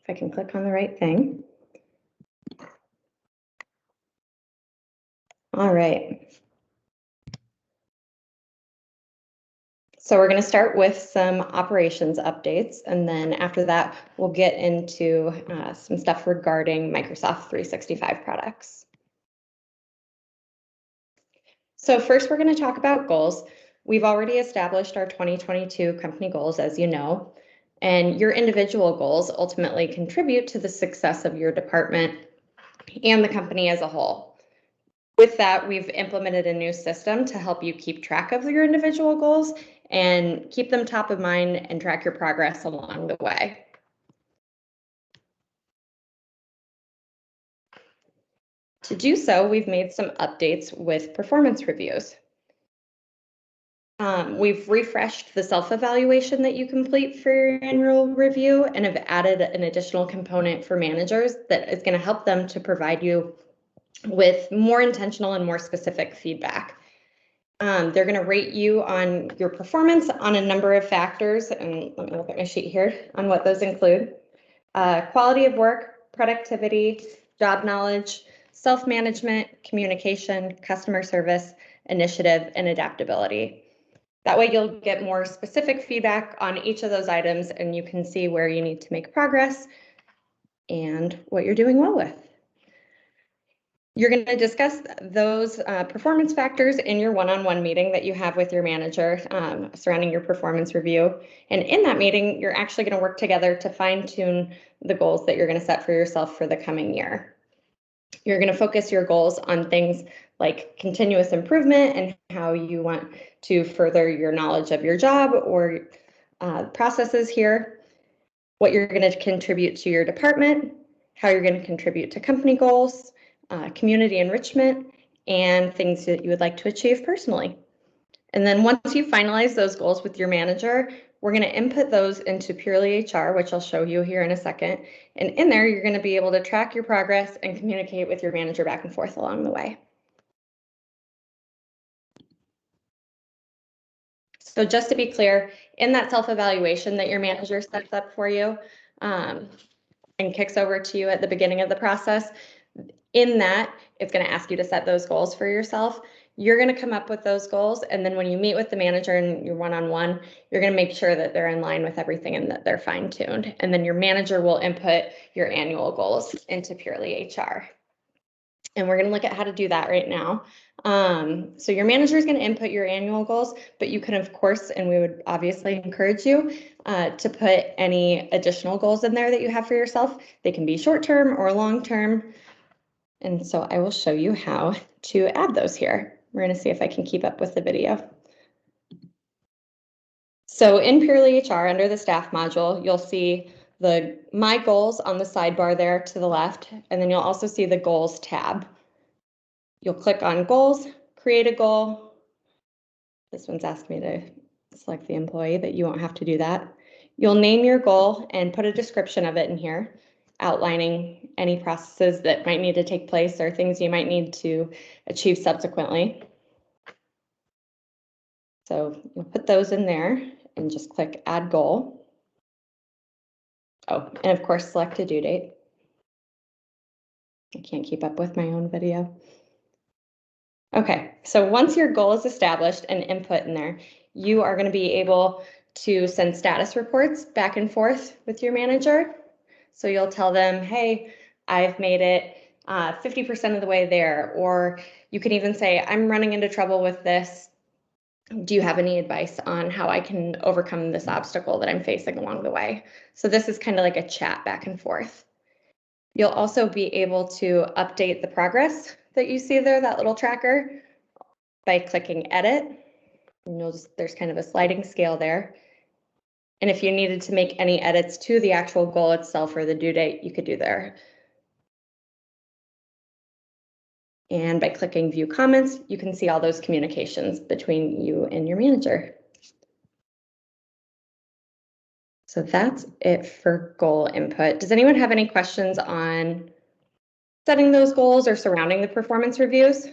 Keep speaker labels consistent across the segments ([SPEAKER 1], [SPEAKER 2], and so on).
[SPEAKER 1] I can click on the right thing. All right. So we're going to start with some operations updates, and then after that, we'll get into some stuff regarding Microsoft 365 products. So first, we're going to talk about goals. We've already established our 2022 company goals, as you know, and your individual goals ultimately contribute to the success of your department and the company as a whole. With that, we've implemented a new system to help you keep track of your individual goals and keep them top of mind and track your progress along the way. To do so, we've made some updates with performance reviews. We've refreshed the self-evaluation that you complete for your annual review and have added an additional component for managers that is going to help them to provide you with more intentional and more specific feedback. They're going to rate you on your performance on a number of factors, and let me look at my sheet here on what those include. Quality of work, productivity, job knowledge, self-management, communication, customer service, initiative, and adaptability. That way you'll get more specific feedback on each of those items and you can see where you need to make progress and what you're doing well with. You're going to discuss those performance factors in your one-on-one meeting that you have with your manager surrounding your performance review. And in that meeting, you're actually going to work together to fine-tune the goals that you're going to set for yourself for the coming year. You're going to focus your goals on things like continuous improvement and how you want to further your knowledge of your job or processes here, what you're going to contribute to your department, how you're going to contribute to company goals, community enrichment, and things that you would like to achieve personally. And then once you finalize those goals with your manager, we're going to input those into Purely HR, which I'll show you here in a second. And in there, you're going to be able to track your progress and communicate with your manager back and forth along the way. So just to be clear, in that self-evaluation that your manager sets up for you and kicks over to you at the beginning of the process, in that, it's going to ask you to set those goals for yourself. You're going to come up with those goals, and then when you meet with the manager and you're one-on-one, you're going to make sure that they're in line with everything and that they're fine-tuned. And then your manager will input your annual goals into Purely HR. And we're going to look at how to do that right now. So your manager is going to input your annual goals, but you can, of course, and we would obviously encourage you to put any additional goals in there that you have for yourself. They can be short-term or long-term. And so I will show you how to add those here. We're going to see if I can keep up with the video. So in Purely HR, under the staff module, you'll see the My Goals on the sidebar there to the left, and then you'll also see the Goals tab. You'll click on Goals, create a goal. This one's asked me to select the employee, but you won't have to do that. You'll name your goal and put a description of it in here, outlining any processes that might need to take place or things you might need to achieve subsequently. So you'll put those in there and just click Add Goal. Oh, and of course, select a due date. I can't keep up with my own video. Okay, so once your goal is established and input in there, you are going to be able to send status reports back and forth with your manager. So you'll tell them, hey, I've made it 50% of the way there, or you can even say, I'm running into trouble with this. Do you have any advice on how I can overcome this obstacle that I'm facing along the way? So this is kind of like a chat back and forth. You'll also be able to update the progress that you see there, that little tracker, by clicking Edit. There's kind of a sliding scale there. And if you needed to make any edits to the actual goal itself or the due date, you could do there. And by clicking View Comments, you can see all those communications between you and your manager. So that's it for goal input. Does anyone have any questions on setting those goals or surrounding the performance reviews?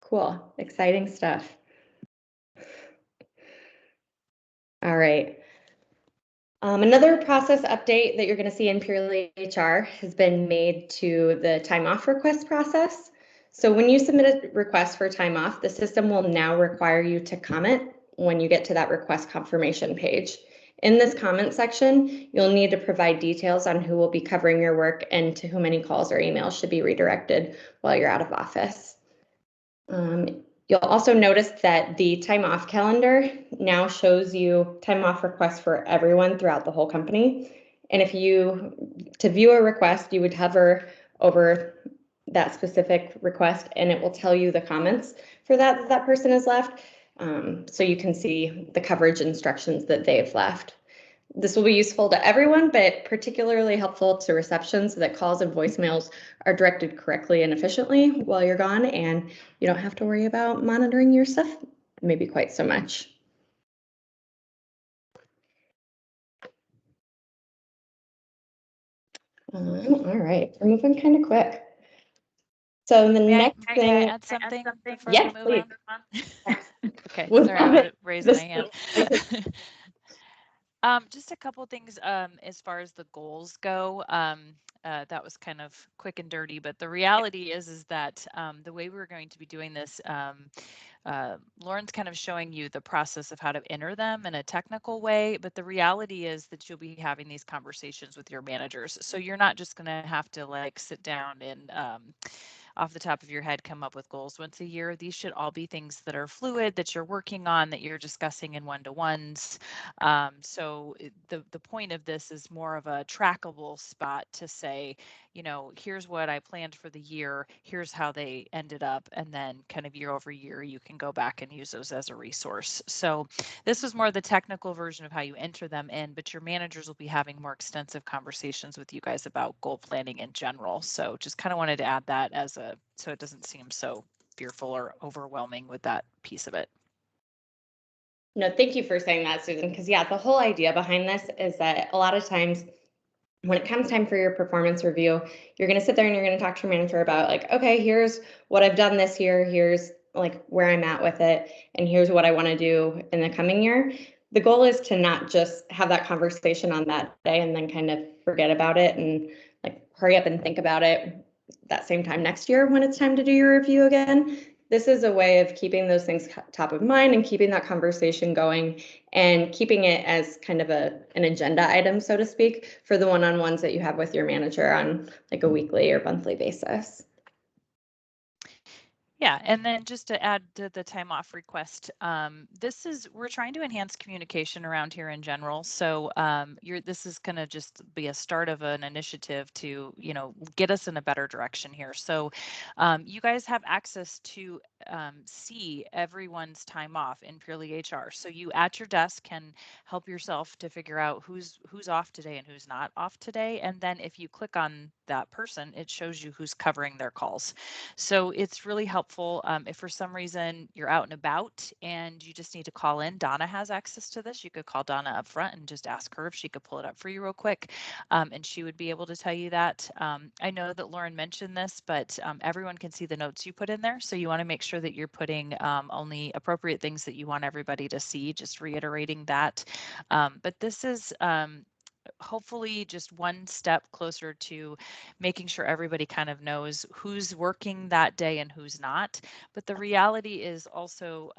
[SPEAKER 1] Cool, exciting stuff. All right. Another process update that you're going to see in Purely HR has been made to the time off request process. So when you submit a request for time off, the system will now require you to comment when you get to that request confirmation page. In this comment section, you'll need to provide details on who will be covering your work and to whom any calls or emails should be redirected while you're out of office. You'll also notice that the time off calendar now shows you time off requests for everyone throughout the whole company. And to view a request, you would hover over that specific request and it will tell you the comments for that person has left. So you can see the coverage instructions that they've left. This will be useful to everyone, but particularly helpful to reception so that calls and voicemails are directed correctly and efficiently while you're gone, and you don't have to worry about monitoring your stuff maybe quite so much. All right, we're moving kind of quick. So the next thing.
[SPEAKER 2] May I add something before we move on? Okay, sorry, I would raise my hand. Just a couple things as far as the goals go. That was kind of quick and dirty, but the reality is that the way we're going to be doing this, Lauren's kind of showing you the process of how to enter them in a technical way, but the reality is that you'll be having these conversations with your managers. So you're not just going to have to like sit down and off the top of your head come up with goals once a year. These should all be things that are fluid, that you're working on, that you're discussing in one-to-ones. So the point of this is more of a trackable spot to say, you know, here's what I planned for the year, here's how they ended up, and then kind of year over year, you can go back and use those as a resource. So this was more the technical version of how you enter them in, but your managers will be having more extensive conversations with you guys about goal planning in general. So just kind of wanted to add that as so it doesn't seem so fearful or overwhelming with that piece of it.
[SPEAKER 1] No, thank you for saying that, Susan, because yeah, the whole idea behind this is that a lot of times when it comes time for your performance review, you're going to sit there and you're going to talk to your manager about like, okay, here's what I've done this year, here's like where I'm at with it, and here's what I want to do in the coming year. The goal is to not just have that conversation on that day and then kind of forget about it and like hurry up and think about it that same time next year when it's time to do your review again. This is a way of keeping those things top of mind and keeping that conversation going and keeping it as kind of an agenda item, so to speak, for the one-on-ones that you have with your manager on like a weekly or monthly basis.
[SPEAKER 2] Yeah, and then just to add to the time off request, we're trying to enhance communication around here in general. So this is going to just be a start of an initiative to, you know, get us in a better direction here. So you guys have access to see everyone's time off in Purely HR. So you at your desk can help yourself to figure out who's off today and who's not off today. And then if you click on that person, it shows you who's covering their calls. So it's really helpful if for some reason you're out and about and you just need to call in. Donna has access to this. You could call Donna up front and just ask her if she could pull it up for you real quick, and she would be able to tell you that. I know that Lauren mentioned this, but everyone can see the notes you put in there. So you want to make sure that you're putting only appropriate things that you want everybody to see, just reiterating that. But this is hopefully just one step closer to making sure everybody kind of knows who's working that day and who's not. But the reality is also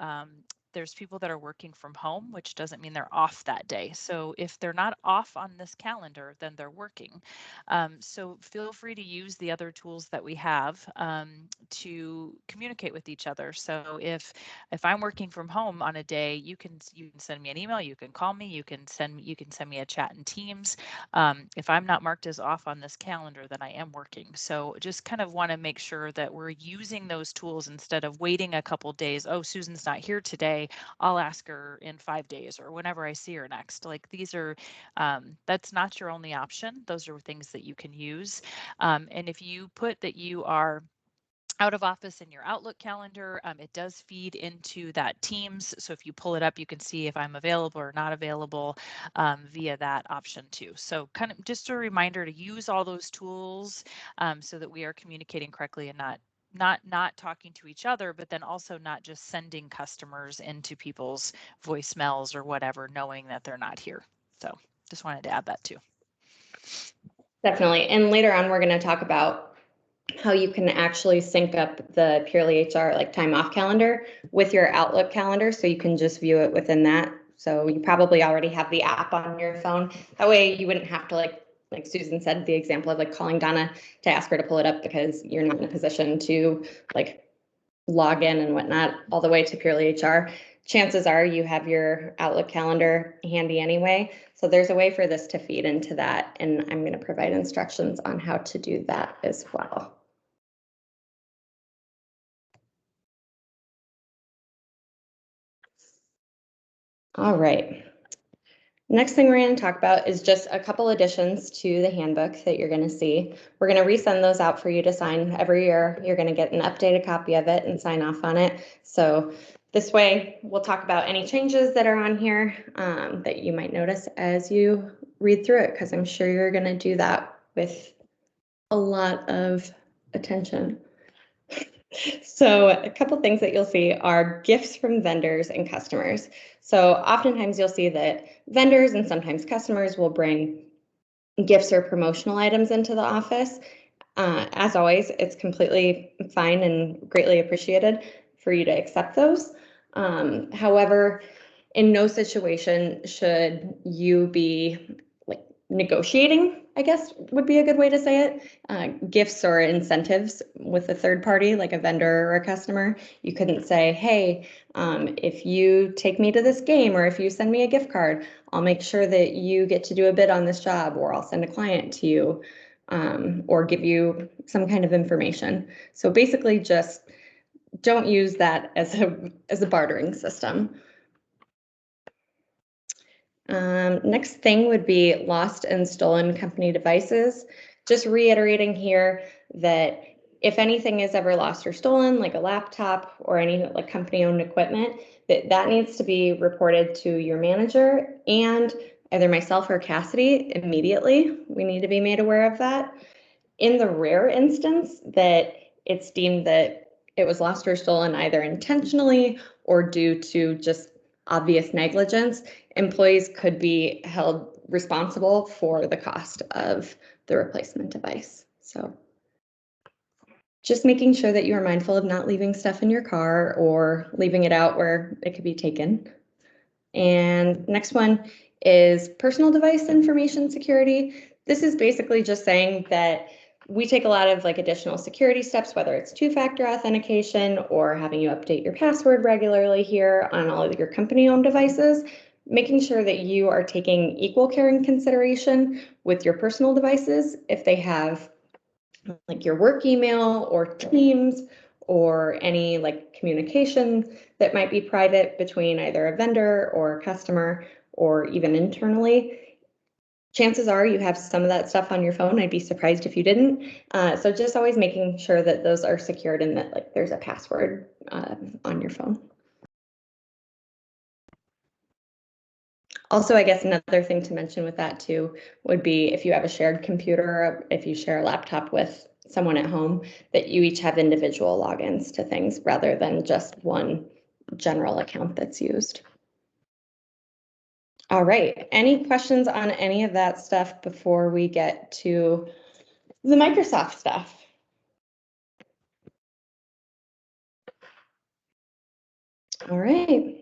[SPEAKER 2] there's people that are working from home, which doesn't mean they're off that day. So if they're not off on this calendar, then they're working. So feel free to use the other tools that we have to communicate with each other. So if I'm working from home on a day, you can send me an email, you can call me, you can send me a chat in Teams. If I'm not marked as off on this calendar, then I am working. So just kind of want to make sure that we're using those tools instead of waiting a couple days. Oh, Susan's not here today, I'll ask her in 5 days or whenever I see her next. Like these are, that's not your only option. Those are things that you can use. And if you put that you are out of office in your Outlook calendar, it does feed into that Teams. So if you pull it up, you can see if I'm available or not available via that option too. So kind of just a reminder to use all those tools so that we are communicating correctly and not not talking to each other, but then also not just sending customers into people's voicemails or whatever, knowing that they're not here. So just wanted to add that too.
[SPEAKER 1] Definitely. And later on, we're going to talk about how you can actually sync up the Purely HR like time off calendar with your Outlook calendar, so you can just view it within that. So you probably already have the app on your phone. That way you wouldn't have to like Susan said, the example of like calling Donna to ask her to pull it up because you're not in a position to like log in and whatnot all the way to Purely HR. Chances are you have your Outlook calendar handy anyway. So there's a way for this to feed into that. And I'm going to provide instructions on how to do that as well. All right. Next thing we're going to talk about is just a couple additions to the handbook that you're going to see. We're going to resend those out for you to sign every year. You're going to get an updated copy of it and sign off on it. So this way we'll talk about any changes that are on here that you might notice as you read through it, because I'm sure you're going to do that with a lot of attention. So a couple things that you'll see are gifts from vendors and customers. So oftentimes you'll see that vendors and sometimes customers will bring gifts or promotional items into the office. As always, it's completely fine and greatly appreciated for you to accept those. However, in no situation should you be like negotiating, I guess would be a good way to say it, gifts or incentives with a third party, like a vendor or a customer. You couldn't say, hey, if you take me to this game or if you send me a gift card, I'll make sure that you get to do a bid on this job, or I'll send a client to you, or give you some kind of information. So basically just don't use that as a bartering system. Next thing would be lost and stolen company devices. Just reiterating here that if anything is ever lost or stolen, like a laptop or any like company-owned equipment, that needs to be reported to your manager and either myself or Cassidy immediately. We need to be made aware of that. In the rare instance that it's deemed that it was lost or stolen either intentionally or due to just obvious negligence, employees could be held responsible for the cost of the replacement device. So just making sure that you are mindful of not leaving stuff in your car or leaving it out where it could be taken. And next one is personal device information security. This is basically just saying that we take a lot of like additional security steps, whether it's two-factor authentication or having you update your password regularly here on all of your company-owned devices, making sure that you are taking equal care and consideration with your personal devices if they have like your work email or Teams or any like communication that might be private between either a vendor or a customer or even internally. Chances are you have some of that stuff on your phone. I'd be surprised if you didn't. So just always making sure that those are secured and that like there's a password on your phone. Also, I guess another thing to mention with that too would be if you have a shared computer, or if you share a laptop with someone at home, that you each have individual logins to things rather than just one general account that's used. All right, any questions on any of that stuff before we get to the Microsoft stuff? All right.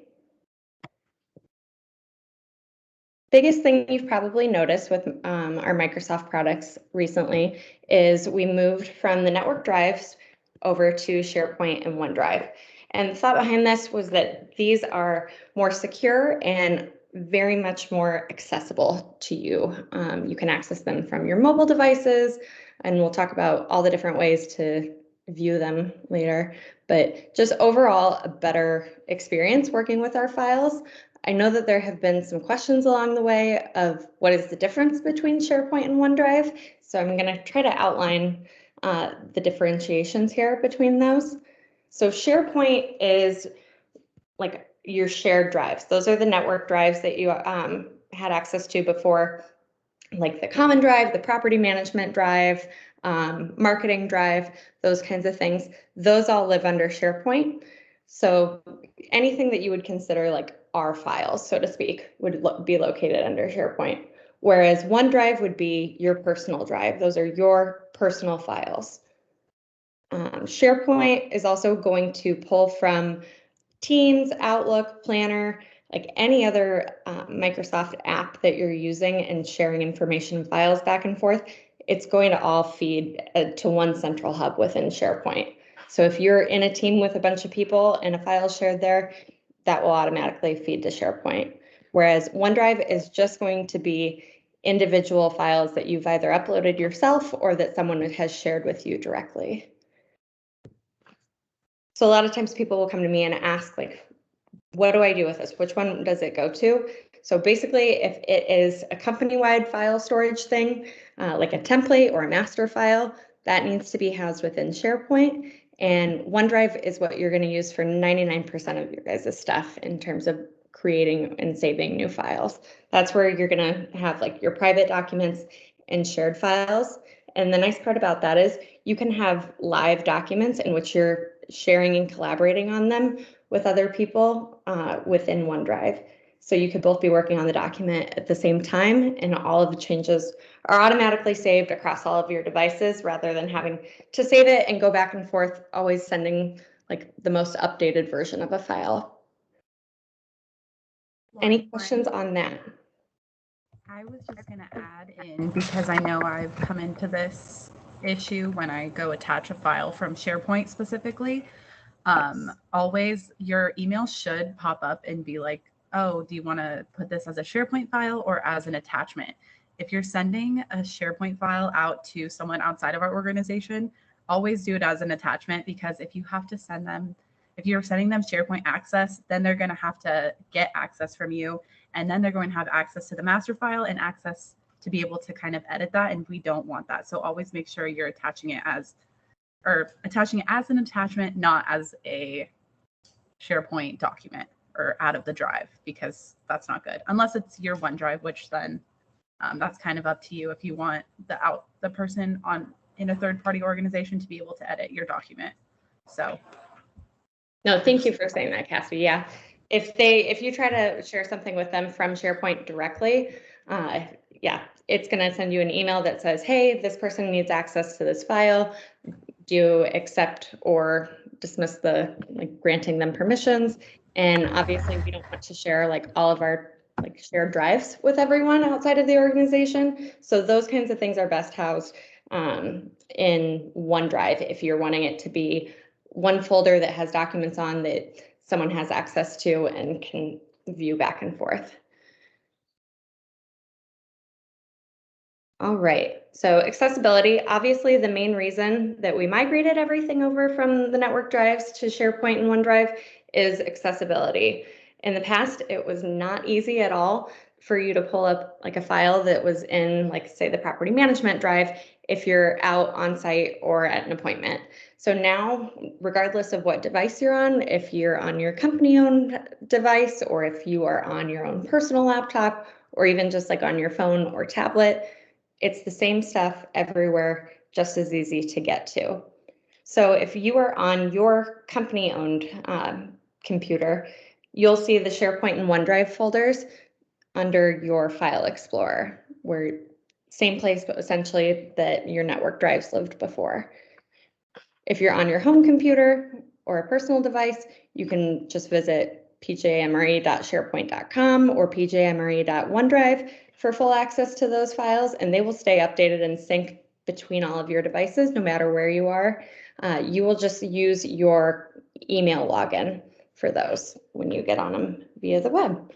[SPEAKER 1] Biggest thing you've probably noticed with our Microsoft products recently is we moved from the network drives over to SharePoint and OneDrive. And the thought behind this was that these are more secure and very much more accessible to you. You can access them from your mobile devices, and we'll talk about all the different ways to view them later. But just overall, a better experience working with our files. I know that there have been some questions along the way of what is the difference between SharePoint and OneDrive. So I'm going to try to outline the differentiations here between those. So SharePoint is like your shared drives. Those are the network drives that you had access to before, like the common drive, the property management drive, Marketing Drive, those kinds of things. Those all live under SharePoint. So anything that you would consider like R files, so to speak, would be located under SharePoint. Whereas OneDrive would be your personal drive. Those are your personal files. SharePoint is also going to pull from Teams, Outlook, Planner, like any other Microsoft app that you're using and sharing information and files back and forth. It's going to all feed to one central hub within SharePoint. So if you're in a team with a bunch of people and a file shared there, that will automatically feed to SharePoint. Whereas OneDrive is just going to be individual files that you've either uploaded yourself or that someone has shared with you directly. So a lot of times people will come to me and ask, like, what do I do with this? Which one does it go to? So basically, if it is a company-wide file storage thing, like a template or a master file, that needs to be housed within SharePoint. And OneDrive is what you're going to use for 99% of your guys' stuff in terms of creating and saving new files. That's where you're going to have like your private documents and shared files. And the nice part about that is you can have live documents in which you're sharing and collaborating on them with other people within OneDrive. So you could both be working on the document at the same time, and all of the changes are automatically saved across all of your devices rather than having to save it and go back and forth, always sending like the most updated version of a file. Any questions on that?
[SPEAKER 3] I was just going to add in, because I know I've come into this issue when I go attach a file from SharePoint specifically. Always your email should pop up and be like, oh, do you want to put this as a SharePoint file or as an attachment? If you're sending a SharePoint file out to someone outside of our organization, always do it as an attachment, because if you have to send them, if you're sending them SharePoint access, then they're going to have to get access from you. And then they're going to have access to the master file and access to be able to kind of edit that. And we don't want that. So always make sure you're attaching it as an attachment, not as a SharePoint document or out of the drive, because that's not good. Unless it's your OneDrive, which then that's kind of up to you if you want the person in a third-party organization to be able to edit your document. So.
[SPEAKER 1] No, thank you for saying that, Cassie. Yeah, if you try to share something with them from SharePoint directly, yeah, it's going to send you an email that says, hey, this person needs access to this file. Do you accept or dismiss the granting them permissions? And obviously we don't want to share like all of our shared drives with everyone outside of the organization. So those kinds of things are best housed in OneDrive if you're wanting it to be one folder that has documents on that someone has access to and can view back and forth. All right, so accessibility, obviously the main reason that we migrated everything over from the network drives to SharePoint and OneDrive is accessibility. In the past, it was not easy at all for you to pull up like a file that was in, like, say, the property management drive if you're out on site or at an appointment. So now, regardless of what device you're on, if you're on your company-owned device or if you are on your own personal laptop or even just like on your phone or tablet, it's the same stuff everywhere, just as easy to get to. So if you are on your company-owned computer, you'll see the SharePoint and OneDrive folders under your File Explorer, where same place, but essentially that your network drives lived before. If you're on your home computer or a personal device, you can just visit pjmre.sharepoint.com or pjmre.onedrive for full access to those files, and they will stay updated and sync between all of your devices, no matter where you are. You will just use your email login for those when you get on them via the web.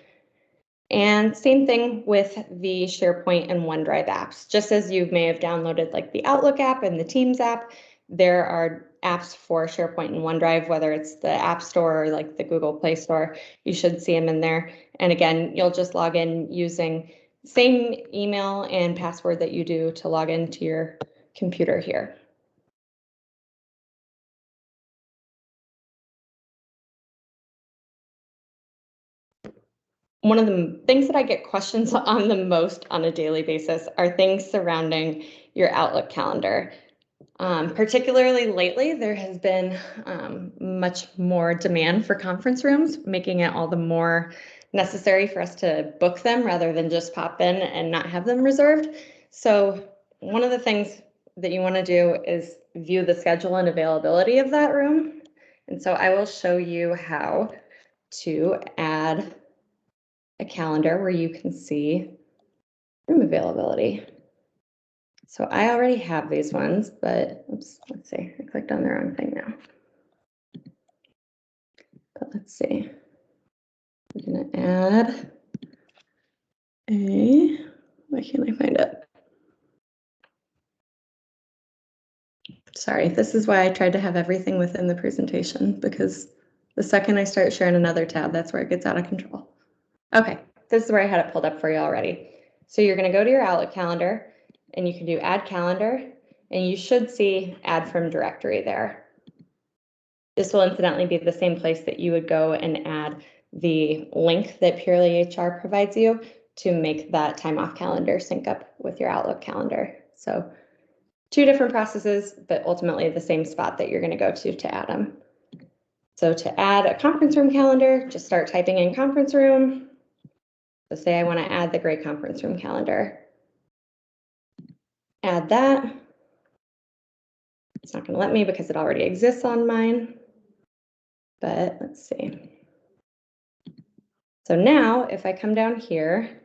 [SPEAKER 1] And same thing with the SharePoint and OneDrive apps. Just as you may have downloaded like the Outlook app and the Teams app, there are apps for SharePoint and OneDrive, whether it's the App Store or like the Google Play Store. You should see them in there. And again, you'll just log in using same email and password that you do to log into your computer here. One of the things that I get questions on the most on a daily basis are things surrounding your Outlook calendar. Particularly lately, there has been much more demand for conference rooms, making it all the more necessary for us to book them rather than just pop in and not have them reserved. So one of the things that you want to do is view the schedule and availability of that room. And so I will show you how to add a calendar where you can see room availability. So I already have these ones, but oops, let's see, I clicked on the wrong thing now. But let's see, we're gonna add a, why can't I find it? Sorry, this is why I tried to have everything within the presentation, because the second I start sharing another tab, that's where it gets out of control. Okay, this is where I had it pulled up for you already. So you're gonna go to your Outlook calendar and you can do add calendar, and you should see add from directory there. This will incidentally be the same place that you would go and add the link that Purely HR provides you to make that time off calendar sync up with your Outlook calendar. So 2 different processes, but ultimately the same spot that you're going to go to add them. So to add a conference room calendar, just start typing in conference room. So say I want to add the Gray conference room calendar. Add that. It's not going to let me because it already exists on mine. But let's see. So now if I come down here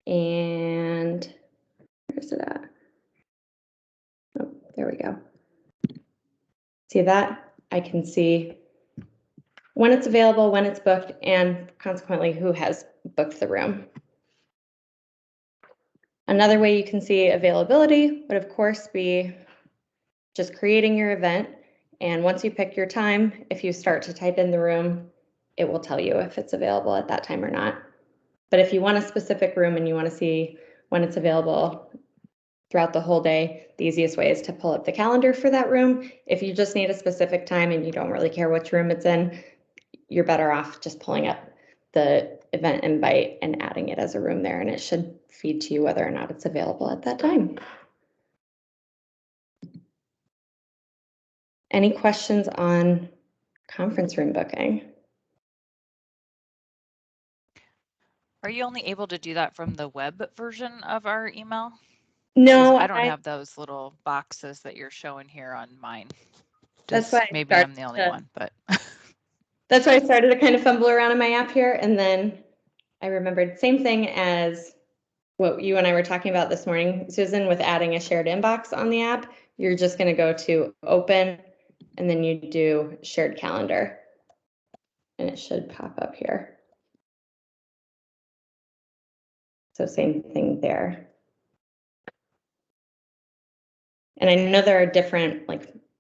[SPEAKER 1] and where's it at? Oh, there we go. See that? I can see when it's available, when it's booked, and consequently who has booked the room. Another way you can see availability would of course be just creating your event. And once you pick your time, if you start to type in the room, it will tell you if it's available at that time or not. But if you want a specific room and you want to see when it's available throughout the whole day, the easiest way is to pull up the calendar for that room. If you just need a specific time and you don't really care which room it's in, you're better off just pulling up the event invite and adding it as a room there, and it should feed to you whether or not it's available at that time. Any questions on conference room booking?
[SPEAKER 2] Are you only able to do that from the web version of our email?
[SPEAKER 1] No,
[SPEAKER 2] I don't have those little boxes that you're showing here on mine.
[SPEAKER 1] That's why
[SPEAKER 2] maybe I'm the only one, but
[SPEAKER 1] that's why I started to kind of fumble around in my app here, and then I remembered same thing as what you and I were talking about this morning, Susan, with adding a shared inbox on the app. You're just going to go to open and then you do shared calendar and it should pop up here. So same thing there. And I know there are different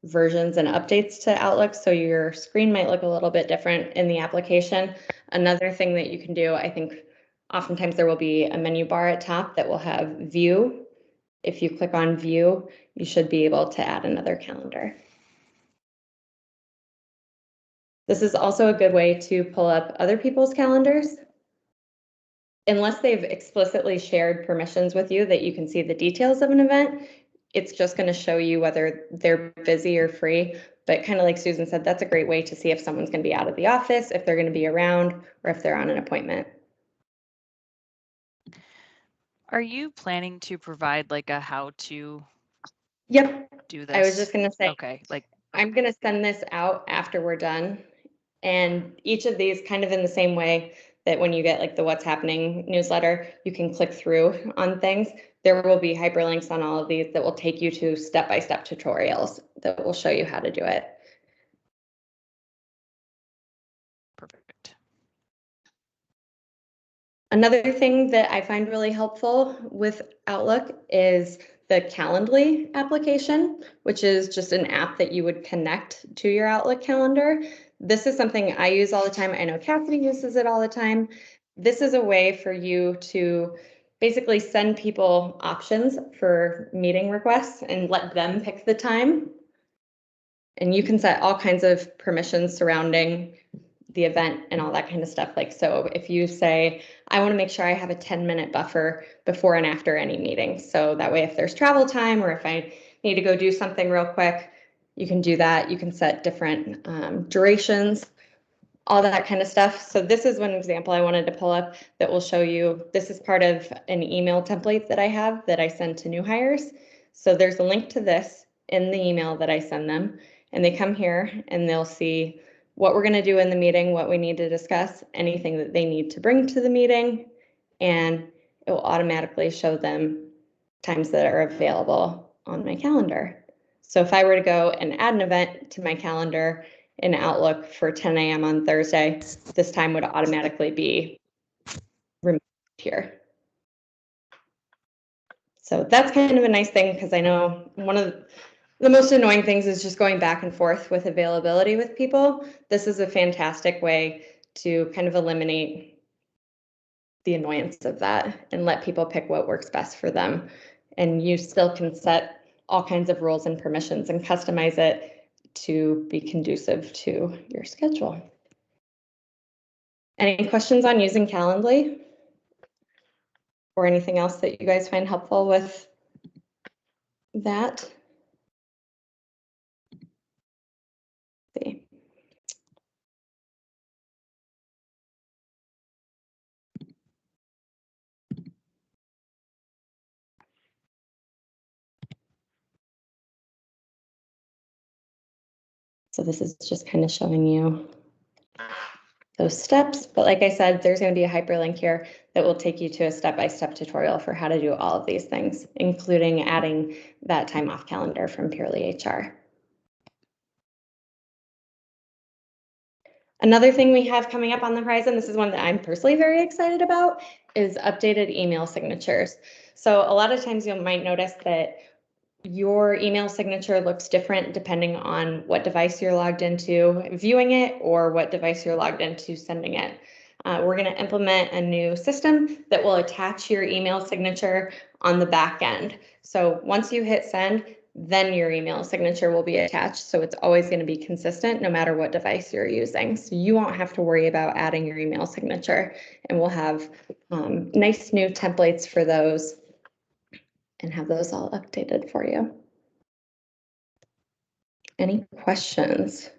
[SPEAKER 1] versions and updates to Outlook, so your screen might look a little bit different in the application. Another thing that you can do, I think oftentimes there will be a menu bar at top that will have view. If you click on view, you should be able to add another calendar. This is also a good way to pull up other people's calendars. Unless they've explicitly shared permissions with you that you can see the details of an event, it's just going to show you whether they're busy or free. But kind of like Susan said, that's a great way to see if someone's going to be out of the office, if they're going to be around, or if they're on an appointment.
[SPEAKER 2] Are you planning to provide like a how to do this?
[SPEAKER 1] I was just going to say,
[SPEAKER 2] okay,
[SPEAKER 1] I'm going to send this out after we're done. And each of these kind of in the same way that when you get like the What's Happening newsletter, you can click through on things. There will be hyperlinks on all of these that will take you to step-by-step tutorials that will show you how to do it.
[SPEAKER 2] Perfect.
[SPEAKER 1] Another thing that I find really helpful with Outlook is the Calendly application, which is just an app that you would connect to your Outlook calendar. This is something I use all the time. I know Cassidy uses it all the time. This is a way for you to basically send people options for meeting requests and let them pick the time. And you can set all kinds of permissions surrounding the event and all that kind of stuff. Like, so if you say, I want to make sure I have a 10-minute buffer before and after any meeting. So that way, if there's travel time or if I need to go do something real quick, you can do that. You can set different durations, all that kind of stuff. So this is one example I wanted to pull up that will show you. This is part of an email template that I have that I send to new hires. So there's a link to this in the email that I send them, and they come here and they'll see what we're going to do in the meeting, what we need to discuss, anything that they need to bring to the meeting, and it will automatically show them times that are available on my calendar. So if I were to go and add an event to my calendar in Outlook for 10 a.m. on Thursday, this time would automatically be removed here. So that's kind of a nice thing, because I know one of the most annoying things is just going back and forth with availability with people. This is a fantastic way to kind of eliminate the annoyance of that and let people pick what works best for them. And you still can set all kinds of rules and permissions and customize it to be conducive to your schedule. Any questions on using Calendly or anything else that you guys find helpful with that? Let's see. So this is just kind of showing you those steps. But like I said, there's going to be a hyperlink here that will take you to a step-by-step tutorial for how to do all of these things, including adding that time off calendar from Purely HR. Another thing we have coming up on the horizon, this is one that I'm personally very excited about, is updated email signatures. So a lot of times you might notice that your email signature looks different depending on what device you're logged into viewing it or what device you're logged into sending it. We're going to implement a new system that will attach your email signature on the back end. So once you hit send, then your email signature will be attached. So it's always going to be consistent no matter what device you're using. So you won't have to worry about adding your email signature, and we'll have nice new templates for those and have those all updated for you. Any questions?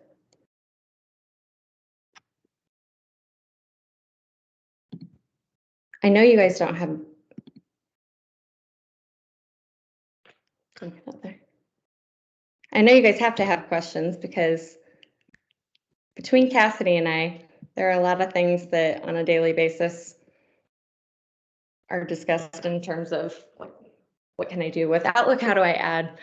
[SPEAKER 1] I know you guys don't have. I know you guys have to have questions, because between Cassidy and I, there are a lot of things that on a daily basis are discussed in terms of what can I do with Outlook? How do I add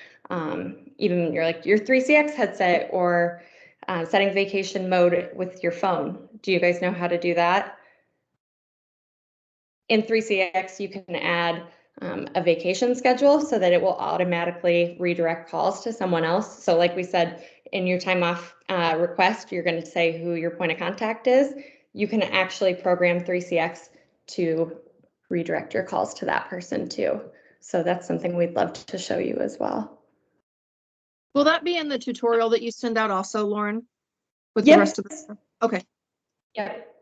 [SPEAKER 1] even your 3CX headset, or setting vacation mode with your phone? Do you guys know how to do that? In 3CX, you can add a vacation schedule so that it will automatically redirect calls to someone else. So like we said, in your time off request, you're going to say who your point of contact is. You can actually program 3CX to redirect your calls to that person too. So that's something we'd love to show you as well.
[SPEAKER 4] Will that be in the tutorial that you send out also, Lauren? With
[SPEAKER 1] Yep.
[SPEAKER 4] the rest of the stuff? Okay.
[SPEAKER 1] Yep.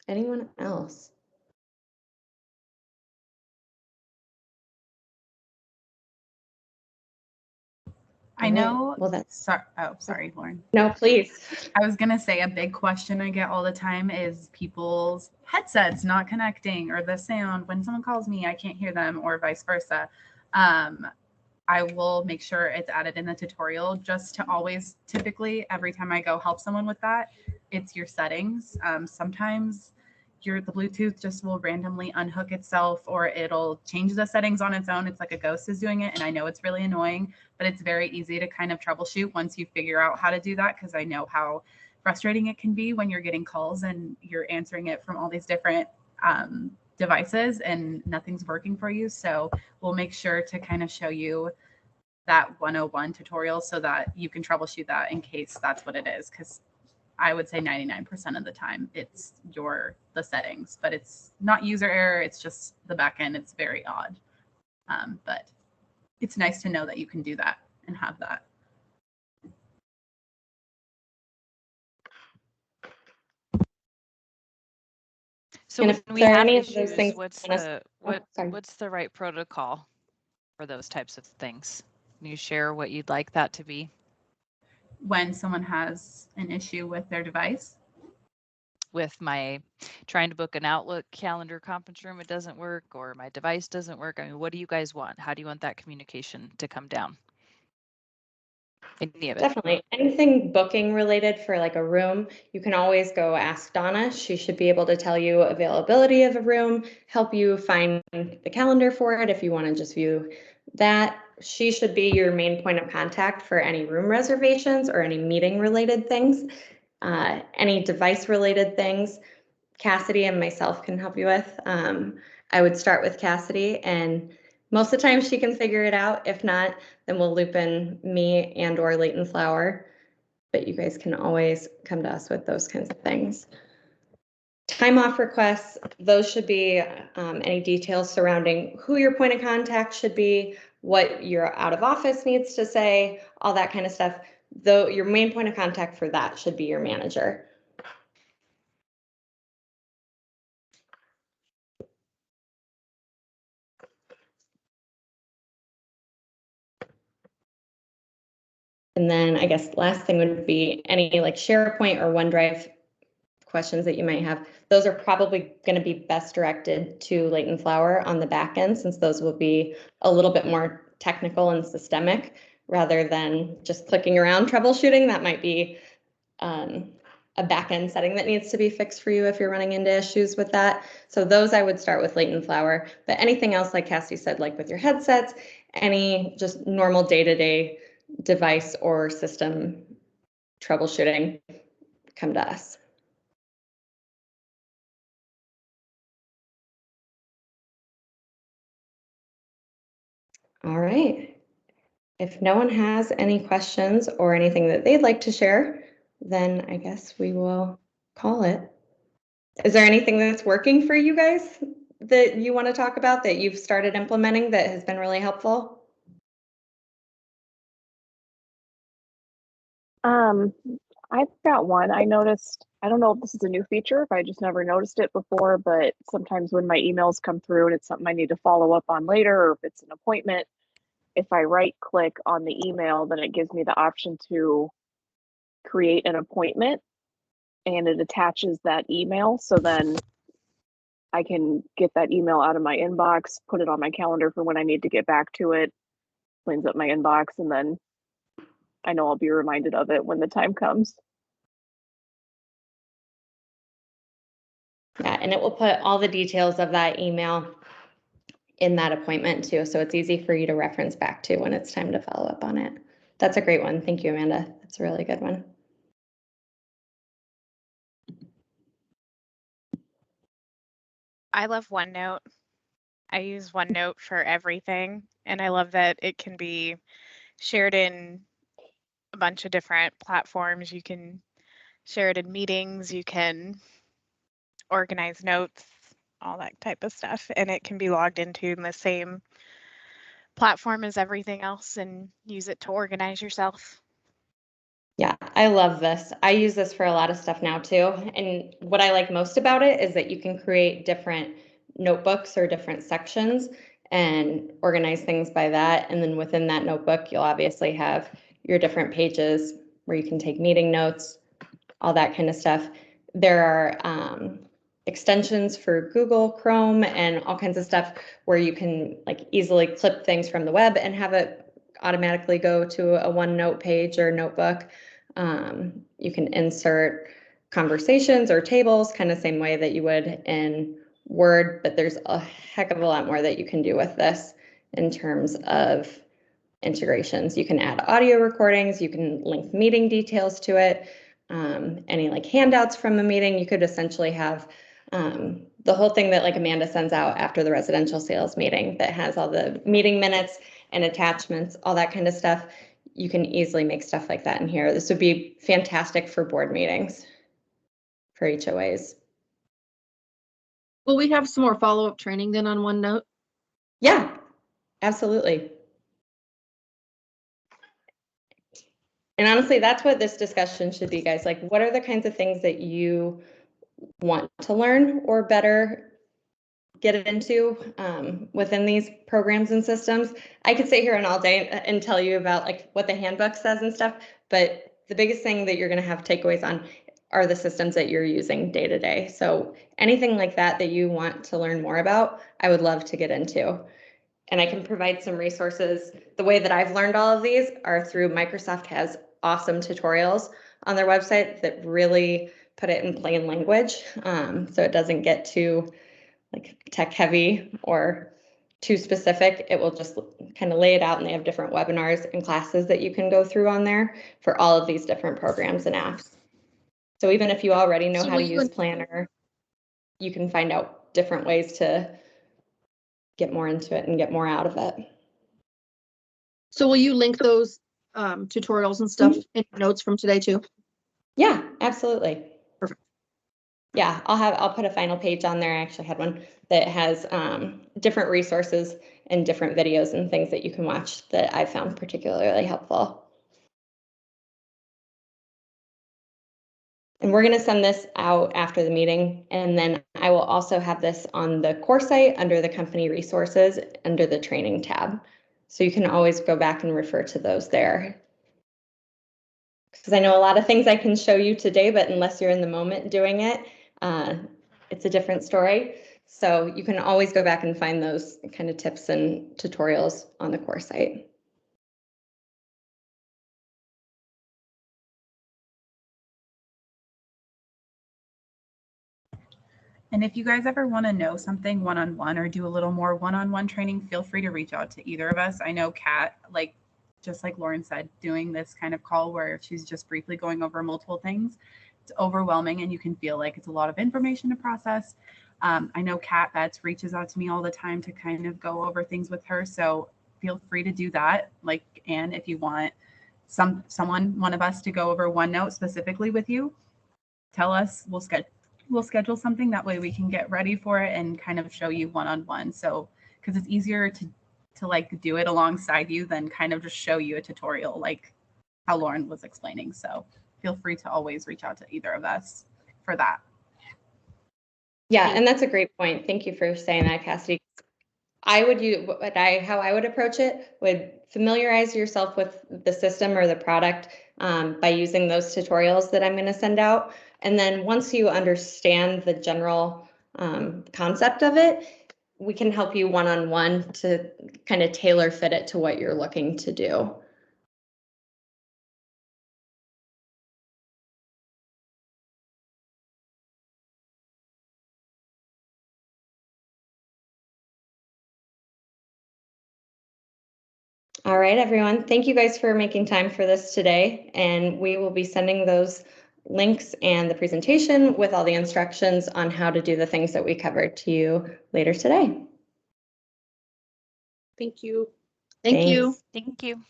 [SPEAKER 1] Anyone else?
[SPEAKER 3] I know.
[SPEAKER 1] Well, that's
[SPEAKER 3] sorry, Lauren.
[SPEAKER 1] no, please.
[SPEAKER 3] I was going to say a big question I get all the time is people's headsets not connecting, or the sound when someone calls me, I can't hear them, or vice versa. I will make sure it's added in the tutorial, just to always, typically every time I go help someone with that, it's your settings. Sometimes the Bluetooth just will randomly unhook itself, or it'll change the settings on its own. It's like a ghost is doing it. And I know it's really annoying, but it's very easy to kind of troubleshoot once you figure out how to do that, because I know how frustrating it can be when you're getting calls and you're answering it from all these different devices and nothing's working for you. So we'll make sure to kind of show you that 101 tutorial so that you can troubleshoot that in case that's what it is. Because I would say 99% of the time it's the settings, but it's not user error. It's just the back end. It's very odd. But it's nice to know that you can do that and have that.
[SPEAKER 2] So
[SPEAKER 1] And
[SPEAKER 2] when
[SPEAKER 1] if
[SPEAKER 2] we
[SPEAKER 1] there are
[SPEAKER 2] have
[SPEAKER 1] any of those
[SPEAKER 2] issues,
[SPEAKER 1] things
[SPEAKER 2] what's
[SPEAKER 1] you wanna-
[SPEAKER 2] the
[SPEAKER 1] oh, sorry.
[SPEAKER 2] what's the right protocol for those types of things? Can you share what you'd like that to be?
[SPEAKER 3] When someone has an issue with their device.
[SPEAKER 2] With my trying to book an Outlook calendar conference room, it doesn't work, or my device doesn't work. I mean, what do you guys want? How do you want that communication to come down? Any of it.
[SPEAKER 1] Definitely. Anything booking related for like a room, you can always go ask Donna. She should be able to tell you availability of a room, help you find the calendar for it if you want to just view that. She should be your main point of contact for any room reservations or any meeting related things. Any device related things, Cassidy and myself can help you with. I would start with Cassidy, and most of the time she can figure it out. If not, then we'll loop in me and or Leighton Flower. But you guys can always come to us with those kinds of things. Time off requests, those should be any details surrounding who your point of contact should be, what your out of office needs to say, all that kind of stuff. Though your main point of contact for that should be your manager. And then I guess last thing would be any like SharePoint or OneDrive questions that you might have. Those are probably going to be best directed to Leighton Flower on the back end, since those will be a little bit more technical and systemic rather than just clicking around troubleshooting. That might be a back end setting that needs to be fixed for you if you're running into issues with that. So those I would start with Leighton Flower, but anything else, like Cassie said, like with your headsets, any just normal day-to-day device or system troubleshooting, come to us. All right. If no one has any questions or anything that they'd like to share, then I guess we will call it. Is there anything that's working for you guys that you want to talk about that you've started implementing that has been really helpful?
[SPEAKER 4] I've got one. I noticed, I don't know if this is a new feature, if I just never noticed it before, but sometimes when my emails come through and it's something I need to follow up on later, or if it's an appointment, if I right click on the email, then it gives me the option to create an appointment and it attaches that email. So then I can get that email out of my inbox, put it on my calendar for when I need to get back to it, cleans up my inbox, and then I know I'll be reminded of it when the time comes.
[SPEAKER 1] Yeah, and it will put all the details of that email in that appointment too. So it's easy for you to reference back to when it's time to follow up on it. That's a great one. Thank you, Amanda. That's a really good one.
[SPEAKER 5] I love OneNote. I use OneNote for everything, and I love that it can be shared in a bunch of different platforms. You can share it in meetings, you can organize notes, all that type of stuff, and it can be logged into in the same platform as everything else and use it to organize yourself.
[SPEAKER 1] Yeah, I love this. I use this for a lot of stuff now too. And what I like most about it is that you can create different notebooks or different sections and organize things by that. And then within that notebook, you'll obviously have your different pages where you can take meeting notes, all that kind of stuff. There are extensions for Google Chrome and all kinds of stuff where you can like easily clip things from the web and have it automatically go to a OneNote page or notebook. You can insert conversations or tables kind of same way that you would in Word, but there's a heck of a lot more that you can do with this in terms of integrations. You can add audio recordings, you can link meeting details to it, any like handouts from a meeting. You could essentially have the whole thing that like Amanda sends out after the residential sales meeting that has all the meeting minutes and attachments, all that kind of stuff. You can easily make stuff like that in here. This would be fantastic for board meetings, for HOAs.
[SPEAKER 4] Will we have some more follow-up training then on OneNote?
[SPEAKER 1] Yeah, absolutely. And honestly, that's what this discussion should be, guys. Like, what are the kinds of things that you want to learn or better get into within these programs and systems. I could sit here and all day and tell you about like what the handbook says and stuff, but the biggest thing that you're going to have takeaways on are the systems that you're using day to day. So anything like that that you want to learn more about, I would love to get into. And I can provide some resources. The way that I've learned all of these are through Microsoft has awesome tutorials on their website that really put it in plain language. So it doesn't get too like tech heavy or too specific. It will just kind of lay it out, and they have different webinars and classes that you can go through on there for all of these different programs and apps. So even if you already know how to use Planner, you can find out different ways to get more into it and get more out of it.
[SPEAKER 6] So will you link those tutorials and stuff in notes from today too?
[SPEAKER 1] Yeah, absolutely.
[SPEAKER 6] Perfect.
[SPEAKER 1] Yeah, I'll put a final page on there. I actually had one that has different resources and different videos and things that you can watch that I found particularly helpful. And we're going to send this out after the meeting, and then I will also have this on the course site under the company resources under the training tab. So you can always go back and refer to those there. Because I know a lot of things I can show you today, but unless you're in the moment doing it, it's a different story. So you can always go back and find those kind of tips and tutorials on the course site.
[SPEAKER 3] And if you guys ever want to know something one-on-one or do a little more one-on-one training, feel free to reach out to either of us. I know Kat, like just like Lauren said, doing this kind of call where she's just briefly going over multiple things, it's overwhelming and you can feel like it's a lot of information to process. I know Kat Betts reaches out to me all the time to kind of go over things with her. So feel free to do that. Like, and if you want one of us to go over OneNote specifically with you, tell us, we'll schedule something. That way we can get ready for it and kind of show you one-on-one. So, because it's easier to like do it alongside you than kind of just show you a tutorial like how Lauren was explaining. So feel free to always reach out to either of us for that.
[SPEAKER 1] Yeah, and that's a great point. Thank you for saying that, Cassidy. I would use how I would approach it would familiarize yourself with the system or the product by using those tutorials that I'm going to send out. And then once you understand the general concept of it, we can help you one-on-one to kind of tailor fit it to what you're looking to do. All right, everyone. Thank you guys for making time for this today. And we will be sending those links and the presentation with all the instructions on how to do the things that we covered to you later today.
[SPEAKER 6] Thank you. Thank you.
[SPEAKER 2] Thank you.